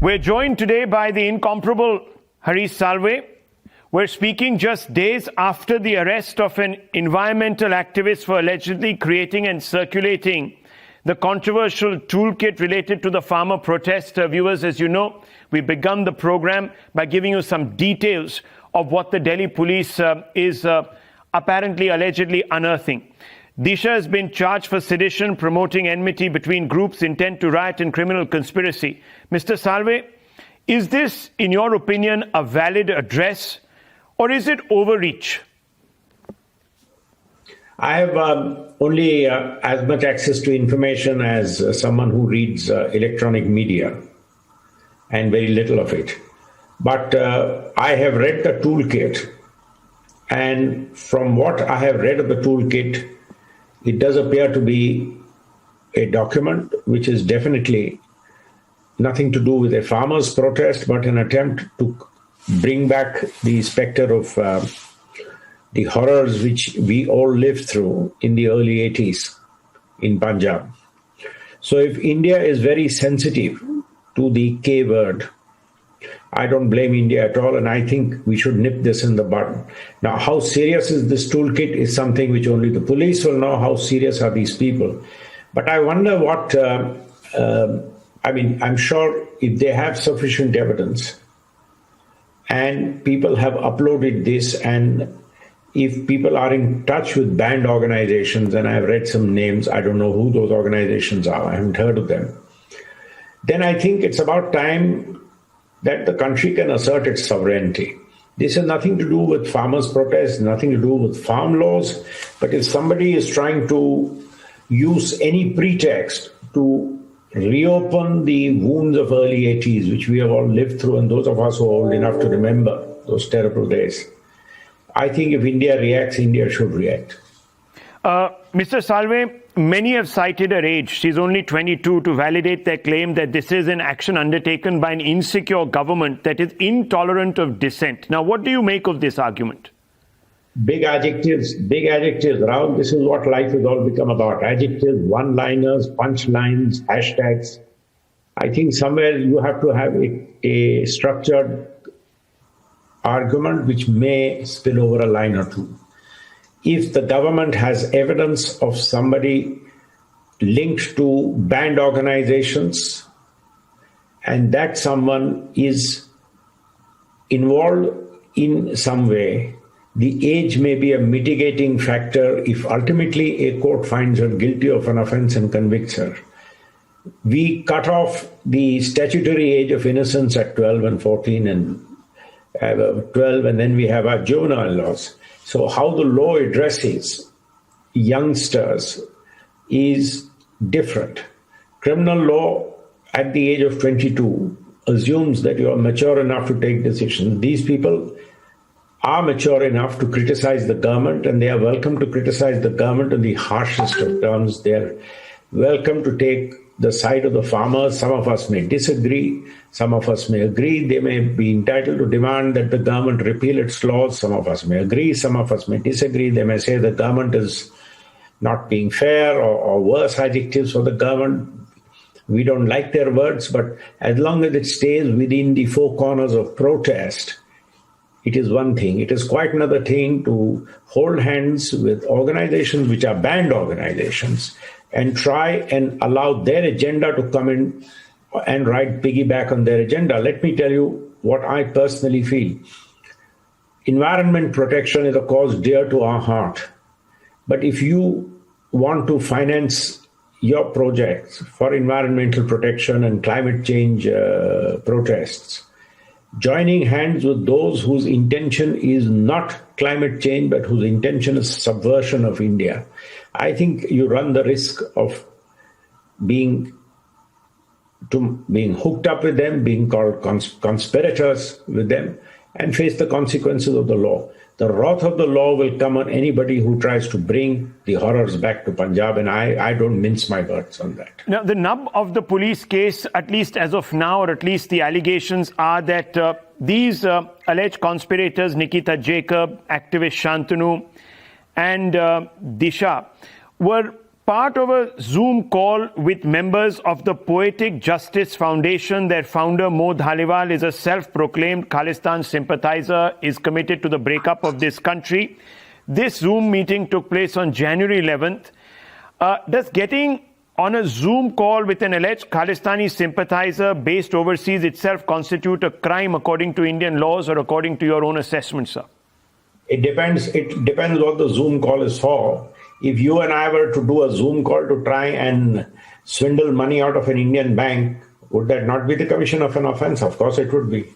We're joined today by the incomparable Harish Salve. We're speaking just days after the arrest of an environmental activist for allegedly creating and circulating the controversial toolkit related to the farmer protest. Viewers, as you know, we begun the program by giving you some details of what the Delhi police is apparently allegedly unearthing. Disha has been charged for sedition, promoting enmity between groups, intent to riot and criminal conspiracy. Mr. Salve, is this, in your opinion, a valid address or is it overreach? I have only as much access to information as someone who reads electronic media and very little of it. But I have read the toolkit, and from what I have read of the toolkit, it does appear to be a document which is definitely nothing to do with a farmers' protest, but an attempt to bring back the specter of the horrors which we all lived through in the early 80s in Punjab. So if India is very sensitive to the K word, I don't blame India at all, and I think we should nip this in the bud. Now, how serious is this toolkit is something which only the police will know. How serious are these people? But I wonder what, I'm sure if they have sufficient evidence and people have uploaded this, and if people are in touch with banned organizations, and I've read some names, I don't know who those organizations are, I haven't heard of them, then I think it's about time that the country can assert its sovereignty. This has nothing to do with farmers' protests, nothing to do with farm laws, but if somebody is trying to use any pretext to reopen the wounds of early 80s, which we have all lived through, and those of us who are old enough to remember those terrible days, I think if India reacts, India should react. Mr. Salve, many have cited her age. She's only 22 to validate their claim that this is an action undertaken by an insecure government that is intolerant of dissent. Now, what do you make of this argument? Big adjectives, Rahul. This is what life has all become about. Adjectives, one-liners, punchlines, hashtags. I think somewhere you have to have a structured argument which may spill over a line or two. If the government has evidence of somebody linked to banned organizations and that someone is involved in some way, the age may be a mitigating factor if ultimately a court finds her guilty of an offense and convicts her. We cut off the statutory age of innocence at 12 and 14 and 12, and then we have our juvenile laws. So how the law addresses youngsters is different. Criminal law at the age of 22 assumes that you are mature enough to take decisions. These people are mature enough to criticize the government, and they are welcome to criticize the government in the harshest of terms. They are welcome to take the side of the farmers. Some of us may disagree. Some of us may agree. They may be entitled to demand that the government repeal its laws. Some of us may agree. Some of us may disagree. They may say the government is not being fair or worse adjectives for the government. We don't like their words, but as long as it stays within the four corners of protest, it is one thing. It is quite another thing to hold hands with organizations which are banned organizations and try and allow their agenda to come in and ride piggyback on their agenda. Let me tell you what I personally feel. Environment protection is a cause dear to our heart. But if you want to finance your projects for environmental protection and climate change protests, joining hands with those whose intention is not climate change, but whose intention is subversion of India, I think you run the risk of being hooked up with them, being called conspirators with them, and face the consequences of the law. The wrath of the law will come on anybody who tries to bring the horrors back to Punjab, and I don't mince my words on that. Now, the nub of the police case, at least as of now, or at least the allegations are that these alleged conspirators, Nikita Jacob, activist Shantanu, and Disha, were part of a Zoom call with members of the Poetic Justice Foundation. Their founder, Mo Dhaliwal, is a self-proclaimed Khalistan sympathizer, is committed to the breakup of this country. This Zoom meeting took place on January 11th. Does getting on a Zoom call with an alleged Khalistani sympathizer based overseas itself constitute a crime according to Indian laws or according to your own assessment, sir? It depends. It depends what the Zoom call is for. If you and I were to do a Zoom call to try and swindle money out of an Indian bank, would that not be the commission of an offense? Of course it would be.